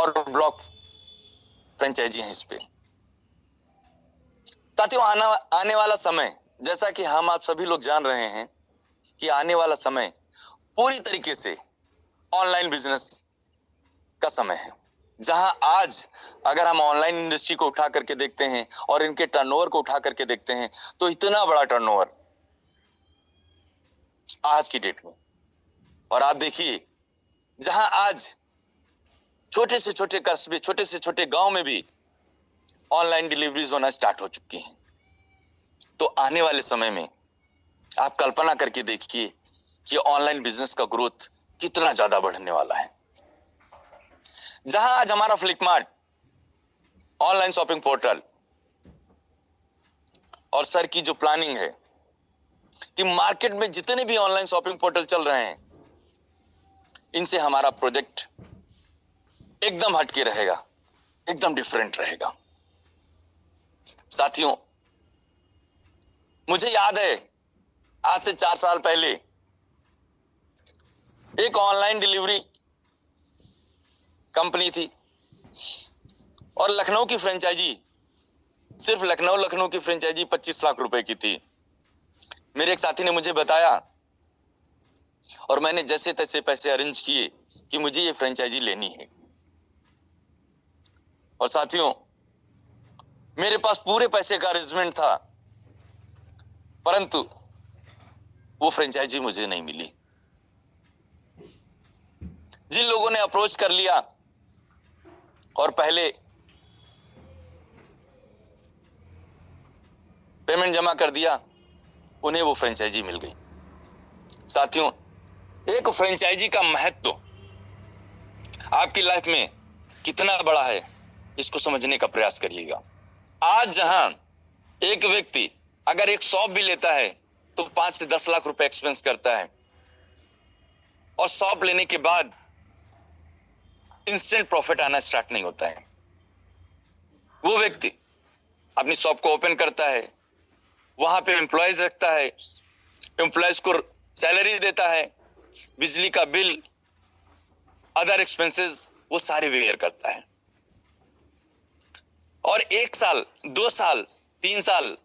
और block franchise हैं इस पे। साथियों, आने वाला समय, जैसा कि हम आप सभी लोग जान रहे हैं कि आने वाला समय पूरी तरीके से ऑनलाइन बिजनेस का समय है। जहां आज अगर हम ऑनलाइन इंडस्ट्री को उठा करके देखते हैं और इनके टर्नओवर को उठा करके देखते हैं तो इतना बड़ा टर्नओवर आज की डेट में। और आप देखिए, जहां आज छोटे से छोटे कस्बे, छोटे से छोटे गांव में भी ऑनलाइन डिलीवरीज होना स्टार्ट हो चुकी हैं। तो आने वाले समय में आप कल्पना करके देखिए कि ऑनलाइन बिजनेस का ग्रोथ कितना ज्यादा बढ़ने वाला है। जहां आज हमारा फ्लिपकार्ट ऑनलाइन शॉपिंग पोर्टल और सर की जो प्लानिंग है कि मार्केट में जितने भी ऑनलाइन शॉपिंग पोर्टल चल रहे हैं, इनसे हमारा प्रोजेक्ट एकदम हटके रहेगा, एकदम डिफरेंट रहेगा। साथियों, मुझे याद है आज से 4 साल पहले एक ऑनलाइन डिलीवरी कंपनी थी और लखनऊ की फ्रेंचाइजी, सिर्फ लखनऊ की फ्रेंचाइजी 25 लाख रुपए की थी। मेरे एक साथी ने मुझे बताया और मैंने जैसे तैसे पैसे अरेंज किए कि मुझे ये फ्रेंचाइजी लेनी है। और साथियों, मेरे पास पूरे पैसे का अरेंजमेंट था, परंतु वो फ्रेंचाइजी मुझे नहीं मिली। जिन लोगों ने अप्रोच कर लिया और पहले पेमेंट जमा कर दिया, उन्हें वो फ्रेंचाइजी मिल गई। साथियों, एक फ्रेंचाइजी का महत्व आपकी लाइफ में कितना बड़ा है, इसको समझने का प्रयास करिएगा। आज जहां एक व्यक्ति अगर एक शॉप भी लेता है तो 5 से 10 लाख रुपए एक्सपेंस करता है और शॉप लेने के बाद इंस्टेंट प्रॉफिट आना स्टार्ट नहीं होता है। वो व्यक्ति अपनी शॉप को ओपन करता है, वहां पे एम्प्लॉयज रखता है, एम्प्लॉयज को सैलरी देता है, बिजली का बिल, अदर एक्सपेंसेस वो सारे वेयर करता है। और 1 साल, 2 साल, 3 साल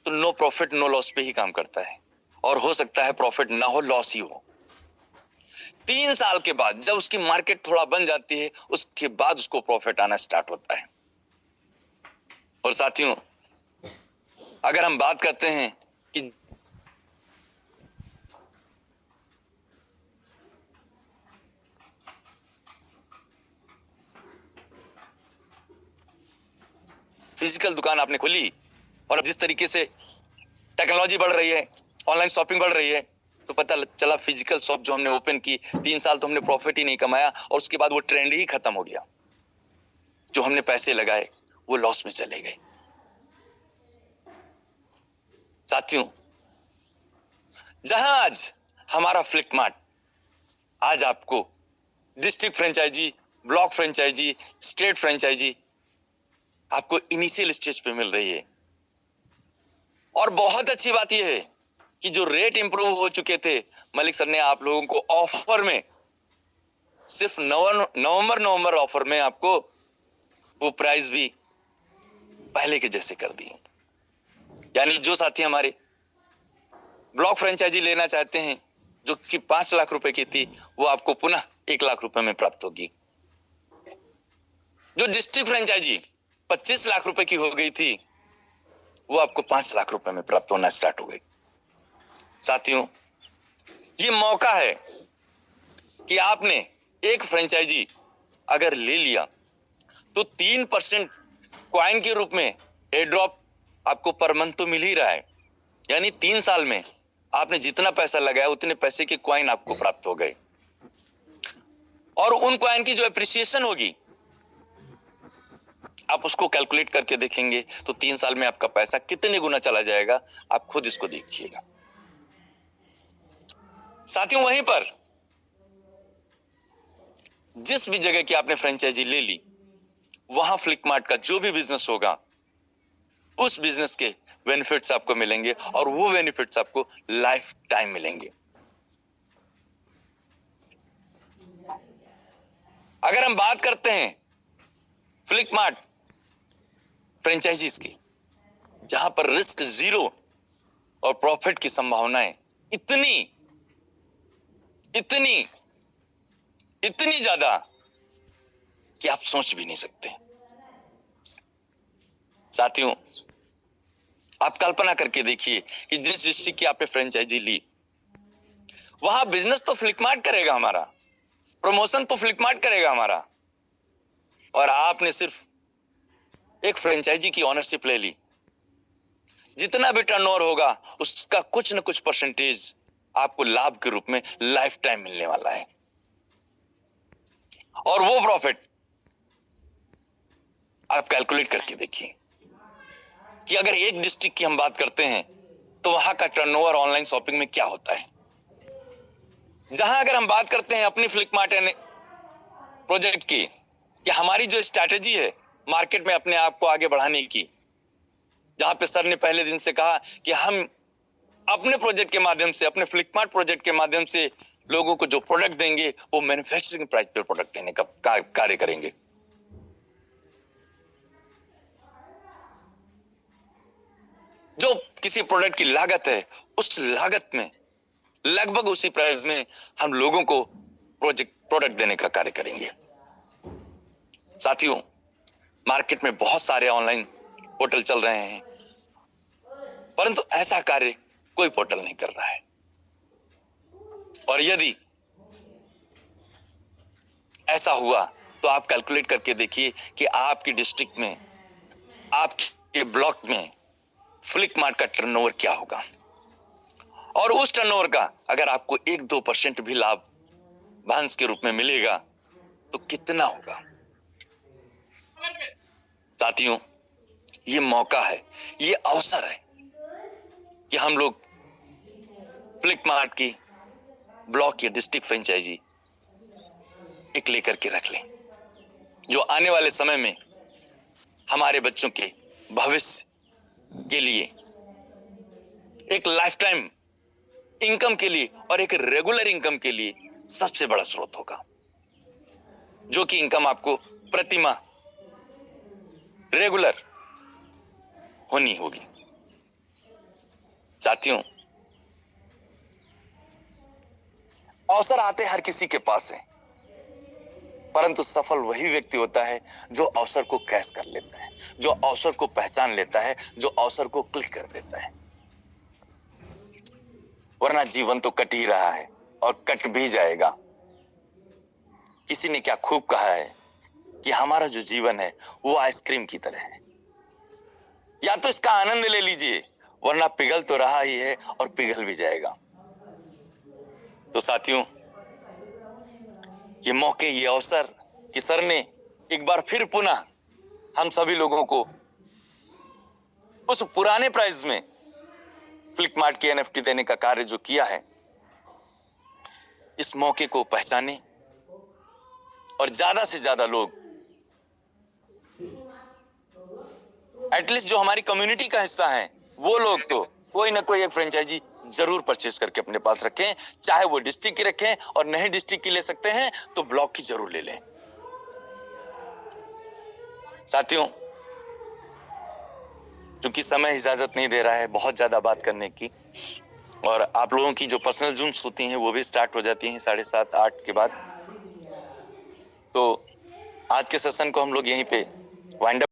तो नो प्रॉफिट नो लॉस पे ही काम करता है, और हो सकता है प्रॉफिट ना हो, लॉस ही हो। 3 साल के बाद जब उसकी मार्केट थोड़ा बन जाती है, उसके बाद उसको प्रॉफिट आना स्टार्ट होता है। और साथियों, अगर हम बात करते हैं कि फिजिकल दुकान आपने खोली और जिस तरीके से टेक्नोलॉजी बढ़ रही है, ऑनलाइन शॉपिंग बढ़ रही है, तो पता चला फिजिकल शॉप जो हमने ओपन की 3 साल तो हमने प्रॉफिट ही नहीं कमाया और उसके बाद वो ट्रेंड ही खत्म हो गया। जो हमने पैसे लगाए वो लॉस में चले गए। साथियों, जहां आज हमारा फ्लिपकार्ट आज आपको district franchise, block franchise, state franchise आपको इनिशियल स्टेज पे मिल रही है। और बहुत अच्छी बात यह है कि जो रेट इंप्रूव हो चुके थे, मलिक सर ने आप लोगों को ऑफर में सिर्फ नवंबर ऑफर में आपको वो प्राइस भी पहले के जैसे कर दिए। यानी जो साथी हमारे ब्लॉक फ्रेंचाइजी लेना चाहते हैं जो कि 5 लाख रुपए की थी, वो आपको पुनः 1 लाख रुपए में प्राप्त होगी। जो डिस्ट्रिक्ट फ्रेंचाइजी 25 लाख रुपए की हो गई थी, वो आपको 5 लाख रुपए में प्राप्त होना स्टार्ट हो गई। साथियों, ये मौका है कि आपने एक फ्रेंचाइजी अगर ले लिया तो 3% क्वाइन के रूप में एयर ड्रॉप आपको पर मंथ तो मिल ही रहा है। यानी 3 साल में आपने जितना पैसा लगाया उतने पैसे के क्वाइन आपको प्राप्त हो गए। और उन क्वाइन की जो एप्रिसिएशन होगी, आप उसको कैलकुलेट करके देखेंगे तो 3 साल में आपका पैसा कितने गुना चला जाएगा, आप खुद इसको देखिएगा। साथियों, वहीं पर जिस भी जगह की आपने फ्रेंचाइजी ले ली, वहां फ्लिपकार्ट का जो भी बिजनेस होगा, उस बिजनेस के बेनिफिट्स आपको मिलेंगे और वो बेनिफिट्स आपको लाइफ टाइम मिलेंगे। अगर हम बात करते हैं फ्लिक मार्ट फ्रेंचाइजीज की, जहां पर रिस्क जीरो और प्रॉफिट की संभावनाएं इतनी इतनी इतनी ज्यादा कि आप सोच भी नहीं सकते। साथियों, आप कल्पना करके देखिए कि जिस डिस्ट्रिक्ट की आपने फ्रेंचाइजी ली, वहां बिजनेस तो फ्लिकमार्ट करेगा हमारा, प्रमोशन तो फ्लिकमार्ट करेगा हमारा, और आपने सिर्फ एक फ्रेंचाइजी की ओनरशिप ले ली। जितना भी टर्नओवर होगा उसका कुछ न कुछ परसेंटेज आपको लाभ के रूप में लाइफ टाइम मिलने वाला है। और वो प्रॉफिट आप कैलकुलेट करके देखिए कि अगर एक डिस्ट्रिक्ट की हम बात करते हैं तो वहां का टर्नओवर ऑनलाइन शॉपिंग में क्या होता है। जहां अगर हम बात करते हैं अपनी फ्लिकमार्ट प्रोजेक्ट की, कि हमारी जो स्ट्रैटेजी है मार्केट में अपने आप को आगे बढ़ाने की, जहां पे सर ने पहले दिन से कहा कि हम अपने प्रोजेक्ट के माध्यम से, अपने फ्लिकमार्ट प्रोजेक्ट के माध्यम से लोगों को जो प्रोडक्ट देंगे वो मैन्युफैक्चरिंग प्राइस पे प्रोडक्ट देने का कार्य करेंगे। जो किसी प्रोडक्ट की लागत है, उस लागत में लगभग उसी प्राइस में हम लोगों को प्रोडक्ट देने का कार्य करेंगे। साथियों, मार्केट में बहुत सारे ऑनलाइन पोर्टल चल रहे हैं, परंतु ऐसा कार्य कोई पोर्टल नहीं कर रहा है। और यदि ऐसा हुआ तो आप कैलकुलेट करके देखिए कि आपकी डिस्ट्रिक्ट में, आपके ब्लॉक में फ्लिकमार्ट का टर्नओवर क्या होगा। और उस टर्नओवर का अगर आपको 1-2% भी लाभ भांस के रूप में मिलेगा तो कितना होगा। साथियों, ये मौका है, ये अवसर है कि हम लोग फ्लिकमार्ट की ब्लॉक या डिस्ट्रिक्ट फ्रेंचाइजी एक लेकर के रख लें, जो आने वाले समय में हमारे बच्चों के भविष्य के लिए एक लाइफ टाइम इनकम के लिए और एक रेगुलर इनकम के लिए सबसे बड़ा स्रोत होगा, जो कि इनकम आपको प्रतिमाह रेगुलर होनी होगी। साथियों, अवसर आते हर किसी के पास है, परंतु सफल वही व्यक्ति होता है जो अवसर को कैच कर लेता है, जो अवसर को पहचान लेता है, जो अवसर को क्लिक कर देता है। वरना जीवन तो कट ही रहा है और कट भी जाएगा। किसी ने क्या खूब कहा है कि हमारा जो जीवन है वो आइसक्रीम की तरह है, या तो इसका आनंद ले लीजिए, वरना पिघल तो रहा ही है और पिघल भी जाएगा। तो साथियों, ये मौके, ये अवसर कि सर ने एक बार फिर पुनः हम सभी लोगों को उस पुराने प्राइस में फ्लिकमार्ट की एनएफटी देने का कार्य जो किया है, इस मौके को पहचाने और ज्यादा से ज्यादा लोग, एटलीस्ट जो हमारी कम्युनिटी का हिस्सा है, वो लोग तो कोई ना कोई एक फ्रेंचाइजी जरूर परचेज करके अपने पास रखें, चाहे वो डिस्ट्रिक्ट की रखें और नहीं डिस्ट्रिक्ट की ले सकते हैं तो ब्लॉक की जरूर ले लें। साथियों, क्योंकि समय इजाजत नहीं दे रहा है बहुत ज्यादा बात करने की, और आप लोगों की जो पर्सनल जूम्स होती हैं वो भी स्टार्ट हो जाती हैं 7:30-8 के बाद, तो आज के सेशन को हम लोग यहीं पे वाइंड अप